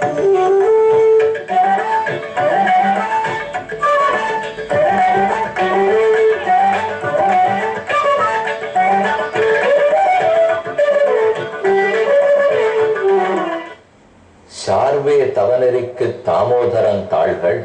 Survey தவநெறிக்கு Damodaran தாள்கள்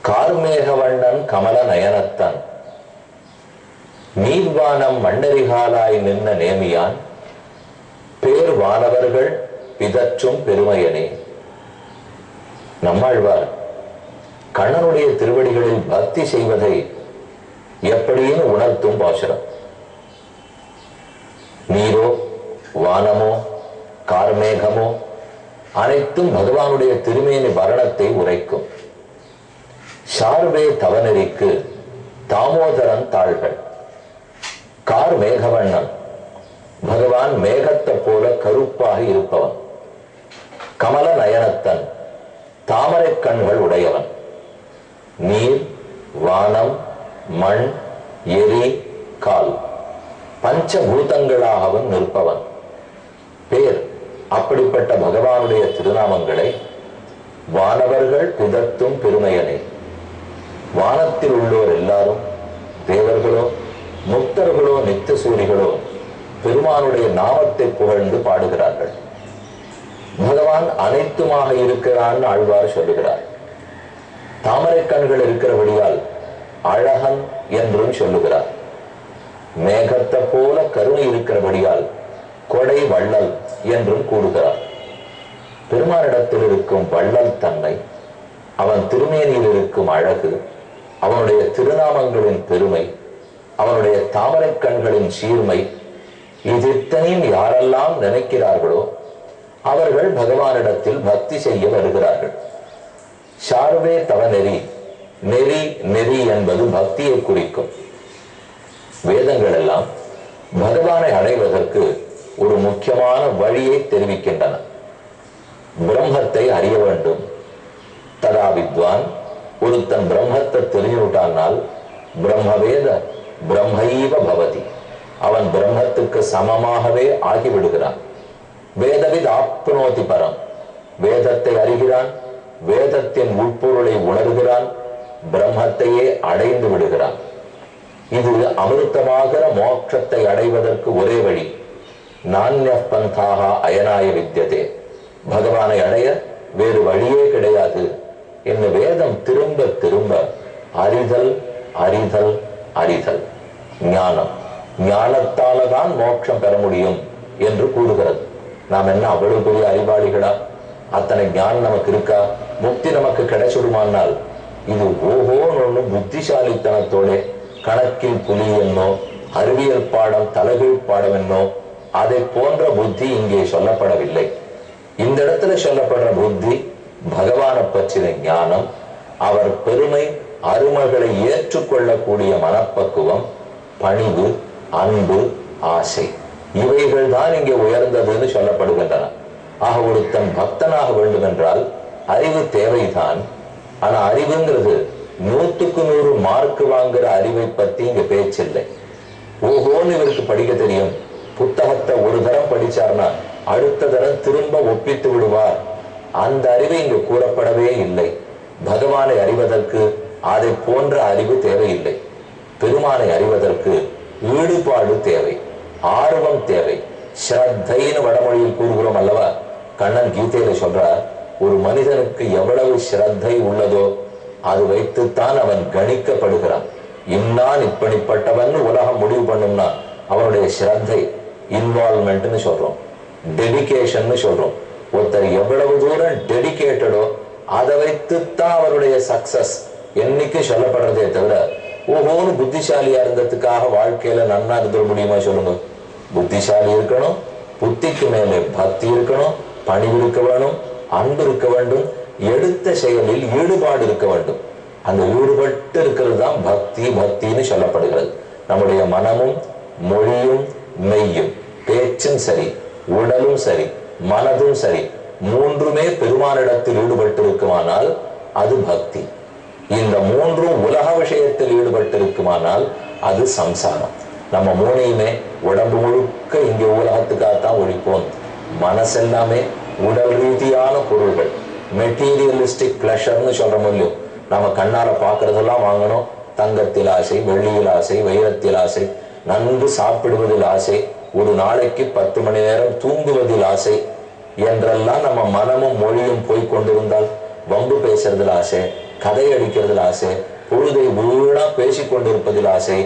கார்மேகவண்ணன் கமல நயனத்தன் நீர்வானம் மண்ணெறிகாலாய் நின்ன நேமியான் பேர் வானவர்கள் பிதற்றும் பெருமையனே. நம்மாழ்வார் கண்ணனுடைய திருவடிகளில் பக்தி செய்வதை எப்படின்னு உணர்த்தும் பாசுரம். நீரோ வானமோ கார்மேகமோ அனைத்தும் பகவானுடைய திருமேனி வர்ணத்தை உரைக்கும். சார்வே தவநெறிக்கு தாமோதரன் தாள்கள். கார் மேகவண்ணன், பகவான் மேகத்தை போல கருப்பாக இருப்பவன். கமல நயனத்தன், தாமரை கண்கள் உடையவன். நீர் வானம் மண் எரி கால் பஞ்சபூதங்களாகவும் நிற்பவன். பேர் அப்படிப்பட்ட பகவானுடைய திருநாமங்களை வானவர்கள் பிதற்றும் பெருமையனே. வானத்தில் உள்ளோர் எல்லாரும், தேவர்களோ முக்தர்களோ நித்தியசூரிகளோ பெருமானுடைய நாமத்தை புகழ்ந்து பாடுகிறார்கள். பகவான் அனைத்துமாக இருக்கிறான் ஆழ்வார் சொல்லுகிறார். தாமரை கண்கள் இருக்கிறபடியால் அழகன் என்றும் சொல்லுகிறார். மேகத்தை போல கருணை இருக்கிறபடியால் கொடை வள்ளல் என்றும் கூறுகிறார். பெருமானிடத்தில் இருக்கும் வள்ளல் தன்மை, அவன் திருமேனியில் இருக்கும் அழகு, அவனுடைய திருநாமங்களின் பெருமை, அவனுடைய தாமரை கண்களின் சீர்மை, இத்தனையும் யாரெல்லாம் நினைக்கிறார்களோ அவர்கள் பகவானிடத்தில் பக்தி செய்ய வருகிறார்கள். சார்வே தவநெறி, நெறி நெறி என்பது பக்தியை குறிக்கும். வேதங்கள் எல்லாம் பகவானை அடைவதற்கு ஒரு முக்கியமான வழியை தெரிவிக்கின்றன. பிரம்மத்தை அறிய வேண்டும். ததா வித்வான், ஒருத்தன் பிரம்மத்தை தெரிஞ்சுட்டானால் பிரம்மவேத பிரம்மைவ பவதி, அவன் பிரம்மத்துக்கு சமமாகவே ஆகிவிடுகிறான். வேதவித் ஆப்னோதி பரம், வேதத்தை அறிகிறான், வேதத்தின் உட்பொருளை உணர்கிறான், பிரம்மத்தையே அடைந்து விடுகிறான். இது அமிர்தமாகிற மோட்சத்தை அடைவதற்கு ஒரே வழி. நான்ய பந்தாக அயனாய வித்யதே, பகவானை அடைய வேறு வழியே கிடையாது என்று வேதம் திரும்ப திரும்ப அறிதல் அறிதல் அறிதல், ஞானம், ஞானத்தாலதான் மோட்சம் பெற முடியும் என்று கூறுகிறது. நாம் என்ன அவ்வளவு பெரிய அறிவாளிகளா? அத்தனை ஞானம் நமக்கு இருக்கா? முக்தி நமக்கு கிடைச்சிடுமானால் இது ஓஹோன்னு ஒண்ணு புத்திசாலித்தனத்தோட கணக்கில் புலி என்னோ, அறிவியல் பாடம் தலைகீழ் பாடம் என்னோ, அதை போன்ற புத்தி இங்கே சொல்லப்படவில்லை. இந்த இடத்துல சொல்லப்படுற புத்தி பகவானை பற்றின ஞானம், அவர் பெருமை அருமைகளை ஏற்றுக்கொள்ளக்கூடிய மனப்பக்குவம், பணிவு, அன்பு, ஆசை, இவைகள் தான் இங்கே உயர்ந்ததுன்னு சொல்லப்படுகின்றன. ஆக ஒருத்தன் பக்தனாக வேண்டும் என்றால் அறிவு தேவைதான். ஆனா அறிவுங்கிறது 100க்கு 100 மார்க் வாங்குற அறிவை பத்தி இங்க பேச்சில்லை. ஓஹோன்னு இவருக்கு படிக்க தெரியும், புத்தகத்தை ஒரு தரம் படிச்சார்னா அடுத்த தரம் திரும்ப ஒப்பித்து விடுவார், அந்த அறிவு இங்கு கூறப்படவே இல்லை. பகவானை அறிவதற்கு அதை போன்ற அறிவு தேவையில்லை. பெருமானை அறிவதற்கு ஈடுபாடு தேவை, ஆர்வம் தேவை, ஸ்ரத்தைன்னு வடமொழியில் கூறுகிறோம் அல்லவா? கண்ணன் கீதையில சொல்றார், ஒரு மனிதனுக்கு எவ்வளவு ஸ்ரத்தை உள்ளதோ அது வைத்துத்தான் அவன் கணிக்கப்படுகிறான். இன்னான் இப்படிப்பட்டவன் உலகம் முடிவு பண்ணும்னா அவனுடைய ஸ்ரத்தை, இன்வால்மெண்ட்னு சொல்றோம், டெடிகேஷன் சொல்றோம். ஒருத்தர் எவ்வளவு தூரம் டெடிகேட்டடோ அதை வைத்துத்தான் அவருடைய சக்சஸ் என்னைக்கு சொல்லப்படுறதே தவிர ஓஹோன்னு புத்திசாலியா இருந்ததுக்காக வாழ்க்கையில நன்னா இருந்துட முடியுமா சொல்லுங்க? புத்திசாலி இருக்கணும், புத்திக்கு மேலே பக்தி இருக்கணும், பணிவு இருக்க வேணும், அன்பு இருக்க வேண்டும், எடுத்த செயலில் ஈடுபாடு இருக்க வேண்டும். அந்த ஈடுபட்டு இருக்கிறது தான் பக்தி. பக்தின்னு சொல்லப்படுகிறது. நம்முடைய மனமும் மொழியும் மெய்யும், பேச்சும் சரி, உடலும் சரி, மனதும் சரி, மூன்றுமே பெருமானிடத்தில் ஈடுபட்டு இருக்குமானால் அது பக்தி. இந்த மூன்றும் உலக விஷயத்தில் ஈடுபட்டு இருக்குமானால் அது சம்சாரம். நம்ம மூணையுமே உடம்பு முழுக்க இங்கே உலகத்துக்காகத்தான் ஒழிப்போம், மனசெல்லாமே உடல் ரீதியான பொருள்கள், மெட்டீரியலிஸ்டிக் பிளஷர்னு சொல்ற முடியும். நம்ம கண்ணால பாக்குறதெல்லாம் வாங்கணும். தங்கத்தில் ஆசை, வெள்ளியில் ஆசை, வைரத்தில் ஆசை, நன்கு சாப்பிடுவதில் ஆசை, ஒரு நாளைக்கு 10 மணி நேரம் தூங்குவதில் ஆசை என்றெல்லாம் நம்ம மனமும் மொழியும் போய் கொண்டிருந்தால், வம்பு பேசுறதுல ஆசை, கதை அடிக்கிறதுல ஆசை, பொழுதை வீணா பேசிக்கொண்டிருப்பதில் ஆசை,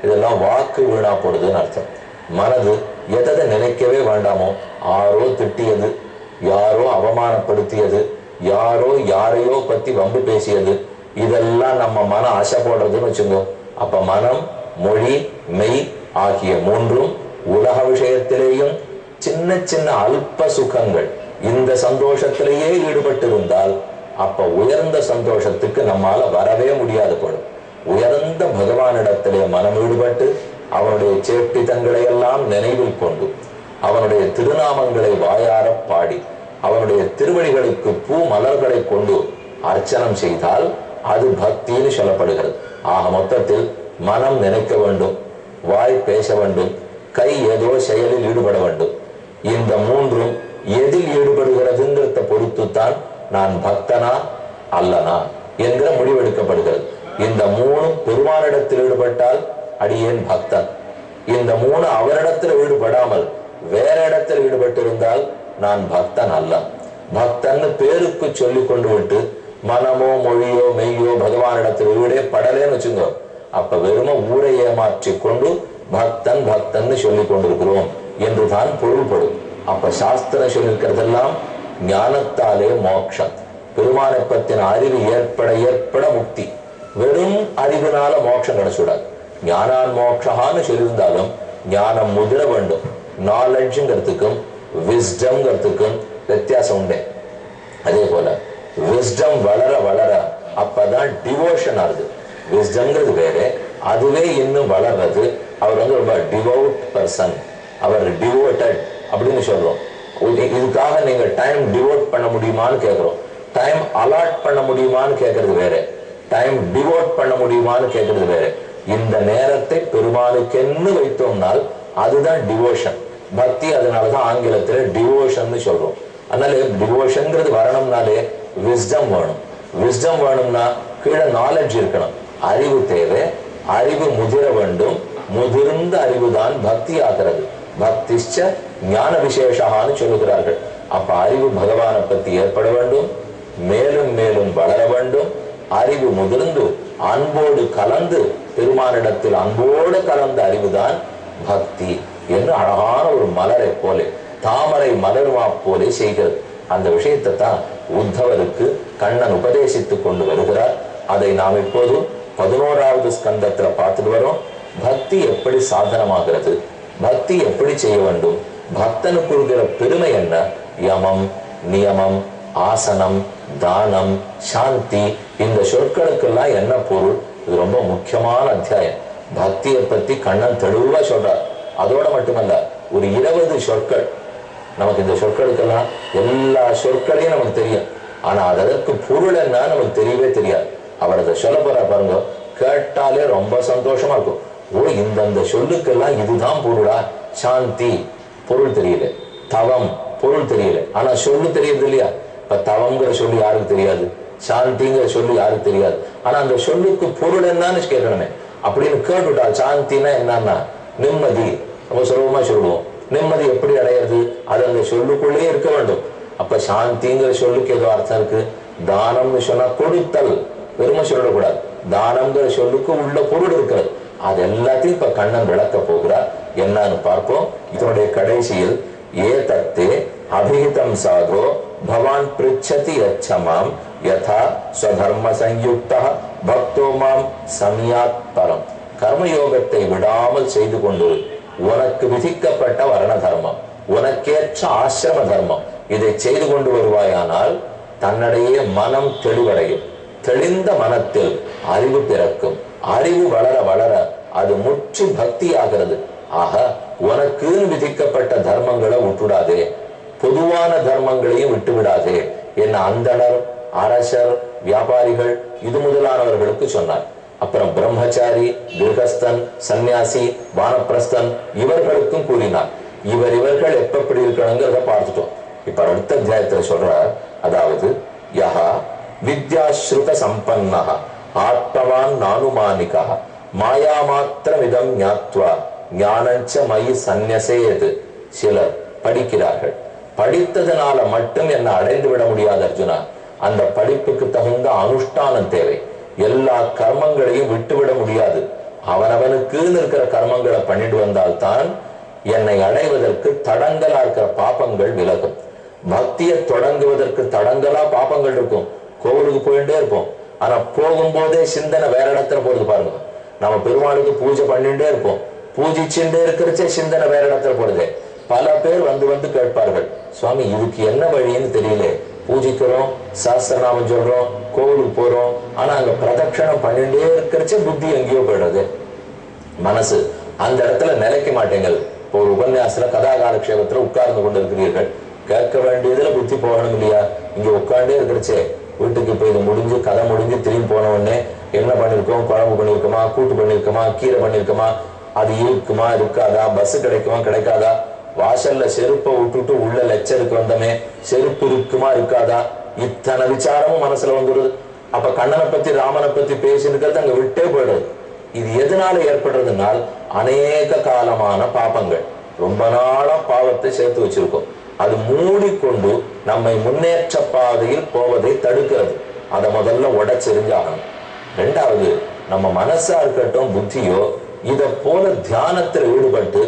இதெல்லாம் வாக்கு வீணா போடுதுன்னு அர்த்தம். மனது எதை நினைக்கவே வேண்டாமோ, யாரோ திட்டியது, யாரோ அவமானப்படுத்தியது, யாரோ யாரையோ பத்தி வம்பு பேசியது, இதெல்லாம் நம்ம மனம் ஆசை போடுறதுன்னு வச்சுக்கோ. அப்ப மனம், மொழி, மெய் ஆகிய மூன்றும் உலக விஷயத்திலேயும் சின்ன சின்ன அல்ப சுகங்கள், இந்த சந்தோஷத்திலேயே ஈடுபட்டு இருந்தால் அப்ப உயர்ந்த சந்தோஷத்துக்கு நம்மால வரவே முடியாது போடும். உயர்ந்த பகவானிடத்திலே மனம் ஈடுபட்டு அவனுடைய சேட்டிதங்களை எல்லாம் நினைவில் கொண்டு அவனுடைய திருநாமங்களை வாயார பாடி அவனுடைய திருவடிகளுக்கு பூ மலர்களை கொண்டு அர்ச்சனம் செய்தால் அது பக்தின்னு சொல்லப்படுகிறது. ஆக மொத்தத்தில் மனம் நினைக்க வேண்டும், வாய் பேச வேண்டும், கை ஏதோ செயலில் ஈடுபட வேண்டும். இந்த மூன்றும் எதில் ஈடுபடுகிறதுங்கிறத பொறுத்துத்தான் நான் பக்தனா அல்லனா என்கிற முடிவெடுக்கப்படுகிறது. இந்த மூணும் பெருமானிடத்தில் ஈடுபட்டால் அடியேன் பக்தன். இந்த மூணு அவரிடத்தில் ஈடுபடாமல் வேற இடத்தில் ஈடுபட்டிருந்தால் நான் பக்தன் அல்ல. பக்தன்னு பேருக்கு சொல்லி கொண்டு விட்டு மனமோ மொழியோ மெய்யோ பகவானிடத்தில் ஈடே படலேன்னு வச்சுங்க, அப்ப வெறும ஊரை ஏமாற்றி கொண்டு பக்தன் பக்தன்னு சொல்லி கொண்டிருக்கிறோம் என்றுதான் பொருள்படும். அப்ப சாஸ்திரம் சொல்லியிருக்கிறதெல்லாம் ஞானத்தாலே மோட்சம், பெருமானை பத்தின அறிவு ஏற்பட ஏற்பட முக்தி. வெறும் அறிவினால மோட்சம் கிடைச்சுடாது. ஞானான் மோட்சான்னு சொல்லியிருந்தாலும் ஞானம் முதிர வேண்டும். நாலெட்ஜுங்கிறதுக்கும் விஸ்டம்ங்கிறதுக்கும் வித்தியாசம் உண்டே. அதே போல விஸ்டம் வளர வளர அப்பதான் டிவோஷன் ஆகுது. விஸ்டம்ங்கிறது வேற, அதுவே இன்னும் வளர்றது. அவர் ரொம்ப டிவோட் பர்சன், அவர் டிவோட்டட் அப்படின்னு சொல்றோம். இதுக்காக நீங்க டைம் டிவோட் பண்ண முடியுமான்னு கேட்கிறோம். டைம் அலாட் பண்ண முடியுமான்னு கேட்கறது வேற, டைம் டிவோட் பண்ண முடியுமான்னு கேட்கறது வேற. இந்த நேரத்தை பெருமானுக்கென்னு வைத்தோம்னால் அதுதான் டிவோஷன், பக்தி. அதனாலதான் ஆங்கிலத்துல டிவோஷன் சொல்றோம். அதனால டிவோஷன்ங்கிறது வரணும்னாலே விஸ்டம் வேணும். விஸ்டம் வேணும்னா கீழே நாலேஜ் இருக்கணும், அறிவு தேவை. அறிவு முதிர வேண்டும். முதிர்ந்த அறிவுதான் பக்தி ஆகிறது. பக்திச்ச ஞான விசேஷான்னு சொல்லுகிறார்கள். அப்ப அறிவு பகவானை பத்தி ஏற்பட வேண்டும், மேலும் மேலும் வளர வேண்டும். அறிவு முதிர்ந்து அன்போடு கலந்து பெருமானிடத்தில் அன்போடு கலந்த அறிவுதான் பக்தி என்று அழகான ஒரு மலரை போல, தாமரை மலர்வா போலே செய்கிறது. அந்த விஷயத்தை தான் உத்தவருக்கு கண்ணன் உபதேசித்துக் கொண்டு வருகிறார். அதை நாம் இப்போது 11வது ஸ்கந்தத்துல பார்த்துட்டு வரோம். பக்தி எப்படி சாதனமாகிறது, பக்தி எப்படி செய்ய வேண்டும், பக்தனுக்கு இருக்கிற பெருமை என்ன, யமம், நியமம், ஆசனம், தானம், சாந்தி, இந்த சொற்களுக்கெல்லாம் என்ன பொருள், இது ரொம்ப முக்கியமான அத்தியாயம். பக்தியை பத்தி கண்ணன் தெளிவா சொல்றார். அதோட மட்டுமல்ல, ஒரு 20 சொற்கள் நமக்கு. இந்த சொற்களுக்கெல்லாம் எல்லா சொற்களையும் நமக்கு தெரியும், ஆனா அதற்கு பொருள் என்ன நமக்கு தெரியவே தெரியாது. அவர் அதை சொல்ல போற பாருங்க, கேட்டாலே ரொம்ப சந்தோஷமா இருக்கும். ஓ, இந்த சொல்லுக்கெல்லாம் இதுதான் பொருளா. சாந்தி பொருள் தெரியல, தவம் பொருள் தெரியல, ஆனா சொல்லு தெரியுது இல்லையா. இப்ப தவம்ங்கிற சொல்லு யாருக்கு தெரியாது, சாந்திங்கிற சொல்லு யாருக்கு தெரியாது, ஆனா அந்த சொல்லுக்கு பொருள் என்னன்னு கேட்கணுமே. அப்படின்னு கேட்டுட்டா சாந்தின்னா என்னன்னா நிம்மதி, நம்ம சுலபமா சொல்லுவோம். நிம்மதி எப்படி அடையிறது, அது அந்த சொல்லுக்குள்ளேயே இருக்க வேண்டும். அப்ப சாந்திங்கிற சொல்லுக்கு ஏதோ அர்த்தம் இருக்கு. தானம்னு சொன்னா கொடுத்தல், பெருமை சொல்லக்கூடாது. தானம்ங்கிற சொல்லுக்கு உள்ள பொருள் இருக்கிறது. அது எல்லாத்தையும் இப்ப கண்ணன் விளக்க போகிறார். என்னன்னு பார்ப்போம். இதனுடைய கடைசியில் ஏதத்தே அபிஹிதம் சாதோ பவான் பிருச்சதி யச்சமாம் யதா ஸ்வதர்ம சயுக்தா பக்தோ மாம் சம்யாத் பரம். கர்மயோகத்தை விடாமல் செய்து கொண்டு உனக்கு விதிக்கப்பட்ட வர்ண தர்மம், உனக்கேற்ற ஆசிரம தர்மம், இதை செய்து கொண்டு வருவாயானால் தன்னிடையே மனம் தெளிவடையும். தெளிந்த மனத்தில் அறிவு பிறக்கும். அறிவு வளர வளர அது முற்றி பக்தி ஆகிறது. ஆக உனக்கு விதிக்கப்பட்ட தர்மங்களை விட்டுவிடாதே, பொதுவான தர்மங்களையும் விட்டுவிடாதே என்ன அந்தணர், அரசர், வியாபாரிகள் இது முதலானவர்களுக்கு சொன்னார். அப்புறம் பிரம்மச்சாரி, கிரகஸ்தன், சன்னியாசி, வானப்பிரஸ்தன் இவர்களுக்கும் கூறினார். இவர்கள் எப்படி இருக்கணுங்கிறத பார்த்துட்டோம். இப்ப அடுத்த அத்தியாயத்துல சொல்ற, அதாவது யஹா வித்யாஸ்ருத சம்பன்னஹ ஆத்மவான் நானுமானிகா மாயா மாத்திரமிதம் ஞாத்வா ஞானஞ்ச மயி சந்நியசேது. சிலர் படிக்கிறார்கள், படித்ததுனால மட்டும் என்ன அடைந்து விட முடியாது அர்ஜுனா. அந்த படிப்புக்கு தகுந்த அனுஷ்டானம் தேவை. எல்லா கர்மங்களையும் விட்டுவிட முடியாது. அவனவனுக்கு இருக்கிற கர்மங்களை பண்ணிட்டு வந்தால்தான் என்னை அடைவதற்கு தடங்கலா இருக்கிற பாபங்கள் விலகும். பக்தியை தொடங்குவதற்கு தடங்கலா பாபங்கள் இருக்கும். கோவிலுக்கு போயிட்டே இருப்போம், ஆனா போகும்போதே சிந்தனை வேற இடத்துல போறது பாருங்க. நம்ம பெருமாளுக்கு பூஜை பண்ணிட்டே இருப்போம், பூஜிச்சுட்டே இருக்கிறச்சே சிந்தனை வேற இடத்துல போடுதே. பல பேர் வந்து வந்து கேட்பார்கள், சுவாமி இதுக்கு என்ன வழின்னு தெரியல, பூஜிக்கிறோம், சாஸ்திரநாமம் சொல்றோம், கோவிலுக்கு போறோம், ஆனா அங்க பிரதட்சணம் பண்ணிட்டே இருக்கிறச்சே புத்தி எங்கேயோ போயிடுறது. மனசு அந்த இடத்துல நிலைக்க மாட்டேங்குது. இப்போ ஒரு உபன்யாசத்துல கதா காலக்ஷேபத்துல உட்கார்ந்து கொண்டு இருக்கிறீர்கள், கேட்க வேண்டியதுல புத்தி போகணும் இல்லையா? இங்க உட்காண்டே இருக்கிறச்சே வீட்டுக்கு இப்ப இது முடிஞ்சு கதை முடிஞ்சு திரும்பி போன உடனே என்ன பண்ணிருக்கோம், குழம்பு பண்ணிருக்கோமா, கூட்டு பண்ணிருக்கோமா, கீரை பண்ணிருக்கோமா, அது இருக்குமா இருக்காதா, பஸ் கிடைக்குமா கிடைக்காதா, வாசல்ல செருப்பை விட்டுட்டு உள்ள லெக்சருக்கு வந்தமே செருப்பு இருக்குமா இருக்காதா, இத்தனை விசாரமும் மனசுல வந்துடுது. அப்ப கண்ணனை பத்தி ராமனை பத்தி பேசினுக்கிறது அங்க விட்டே போயிடுது. இது எதனால ஏற்படுறதுனால் அநேக காலமான பாபங்கள், ரொம்ப நாளா பாவத்தை சேர்த்து வச்சிருக்கோம். அது மூடிக்கொண்டு நம்மை முன்னேற்ற பாதையில் போவதை தடுக்கிறது. அதை முதல்ல உடைச்செறிஞ்சாகணும். ரெண்டாவது, நம்ம மனசா இருக்கட்டும் புத்தியோ இதை போல தியானத்தில் ஈடுபட்டு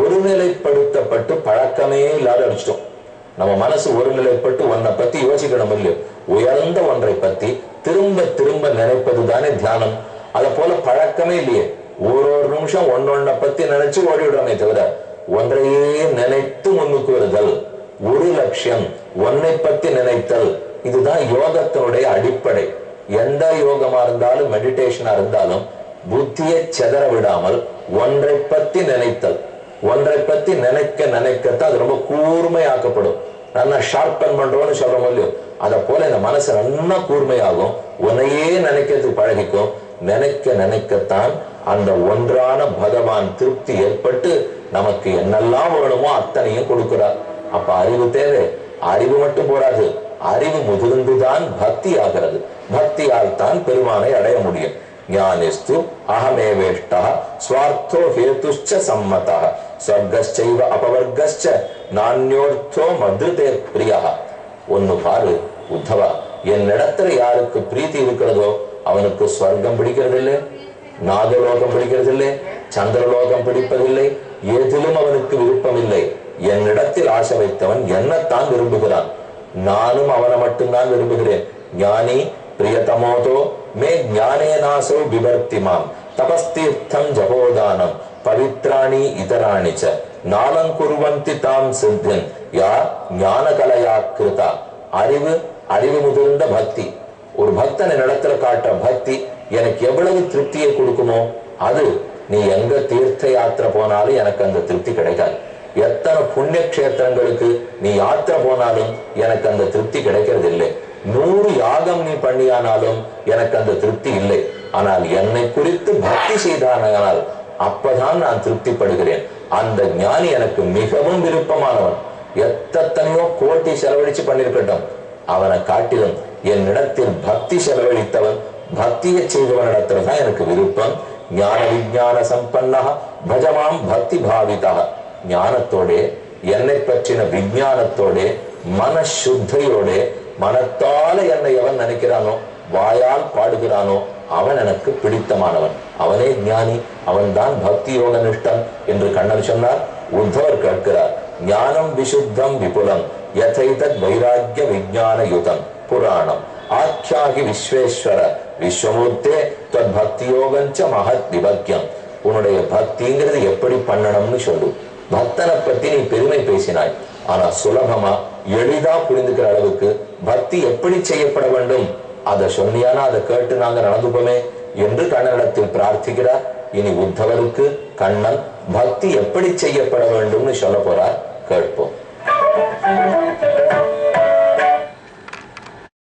ஒருநிலைப்படுத்தப்பட்டு பழக்கமே இல்லாத அடிச்சிட்டோம். நம்ம மனசு ஒருநிலைப்பட்டு ஒன்றை பத்தி யோசிக்கணும் இல்லையோ, உயர்ந்த ஒன்றை பத்தி திரும்ப திரும்ப நினைப்பது தானே தியானம். அதை போல பழக்கமே இல்லையே. ஒரு நிமிஷம் ஒன்னொன்ன பத்தி நினைச்சு ஓடிவிடுறோமே தவிர ஒன்றையே நினைத்து முன்னுக்கு வருதல், ஒரு லட்சியம் ஒன்னை பத்தி நினைத்தல், இதுதான் யோகத்தினுடைய அடிப்படை. எந்த யோகமா இருந்தாலும் மெடிடேஷனா இருந்தாலும் புத்தியை செதற விடாமல் ஒன்றை பத்தி நினைத்தல், ஒன்றை பத்தி நினைக்க நினைக்கத்தான் அது ரொம்ப கூர்மையாக்கப்படும். நல்லா ஷார்பன் பண்றோம்னு சொல்றோம் இல்லையோ, அதை போல இந்த மனசு நல்லா கூர்மையாகும். உன்னையே நினைக்கிறதுக்கு பழகிக்கும். நினைக்க நினைக்கத்தான் அந்த ஒன்றான பகவான் திருப்தி ஏற்பட்டு நமக்கு என்னெல்லாம் வேணுமோ அத்தனையும் கொடுக்கிறார். அப்ப அறிவு தேவை. அறிவு மட்டும் போராது, அறிவு முதிர்ந்துதான் பக்தி ஆகிறது. பக்தியால் தான் பெருமானை அடைய முடியும். ஞானிஸ்து அகமேவேஷ்டா ஸ்வார்த்தோ ஹேதுஷ்ச சம்மதா ஸ்வர்கஸ்சைவ அபவர்கஸ்ச நான்யோர்த்தோ மத்ருதே பிரியா. ஒன்னு பாரு உத்தவா, என்னிடத்துல யாருக்கு பிரீத்தி இருக்கிறதோ அவனுக்கு ஸ்வர்க்கம் பிடிக்கிறதில்லை, நாகலோகம் பிடிக்கிறதில்லை, சந்திரலோகம் பிடிப்பதில்லை, எதிலும் அவனுக்கு விருப்பம் இல்லை. என்னிடத்தில் ஆசை வைத்தவன் என்னத்தான் விரும்புகிறான், நானும் அவனை மட்டும்தான் விரும்புகிறேன். ஞானி பிரியதமோதோ மே ஞானேனாசோ விவர்த்திமாம் தபஸ்தீர்த்தம் ஜபோதானம் பவித்ராணி இதராணிச்ச நாளம் குருவந்தி தாம் சித்தன் யா ஞானகலையா கிருதா. அறிவு, அறிவு முதிர்ந்த பக்தி. ஒரு பக்தன் இடத்துல காட்டுற பக்தி எனக்கு எவ்வளவு திருப்தியை கொடுக்குமோ, அது நீ எங்க தீர்த்த யாத்திரை போனாலும் எனக்கு அந்த திருப்தி கிடைக்காது. எத்தனை புண்ணிய கஷேத்திரங்களுக்கு நீ யாத்திரை போனாலும் எனக்கு அந்த திருப்தி கிடைக்கிறது இல்லை. 100 யாகம் நீ பண்ணியானாலும் எனக்கு அந்த திருப்தி இல்லை. ஆனால் என்னை குறித்து பக்தி செய்தானால் அப்பதான் நான் திருப்திப்படுகிறேன். அந்த ஞானி எனக்கு மிகவும் விருப்பமானவன். எத்தனையோ கோடி செலவழிச்சு பண்ணிருக்கட்டும், அவனை காட்டிலும் என்னிடத்தில் பக்தி செலவழித்தவன், பக்தியை செய்தவனிடத்துல தான் எனக்கு விருப்பம். ஞான விஞ்ஞான சம்பன்னா பஜமாம் பக்தி பாவிதா. ஞானத்தோட, என்னை பற்றின விஞ்ஞானத்தோட, மனசுத்தையோட, மனத்தால என்னை எவன் நினைக்கிறானோ, வாயால் பாடுகிறானோ அவன் எனக்கு பிடித்தமானவன். அவனே ஞானி, அவன் தான் பக்தி யோக நிஷ்டன் என்று கண்ணன் சொன்னார். உத்தவர் கேட்கிறார், ஞானம் விசுத்தம் விபுலம் யதைதத் வைராக்கிய விஞ்ஞான யுதம் புராணம் ஆख्याகி விஸ்வேஸ்வர விஸ்வமூர்த்தே தத் பக்தி யோகஞ்ச மகத் விபக்யம். உன்னுடைய பக்திங்கிறது எப்படி பண்ணணும்னு சொல்லு. பக்தனை பத்தி நீ பெருமை பேசினாய், ஆனா சுலபமா எளிதா புரிந்துக்கிற அளவுக்கு பக்தி எப்படி செய்யப்பட வேண்டும் அதை சொன்னியானா அதை கேட்டு நாங்க நடந்துப்போமே என்று கண்ணனிடத்தில் பிரார்த்திக்கிறார். இனி உத்தவருக்கு கண்ணன் பக்தி எப்படி செய்யப்பட வேண்டும்னு சொல்ல போறார். கேட்போம்.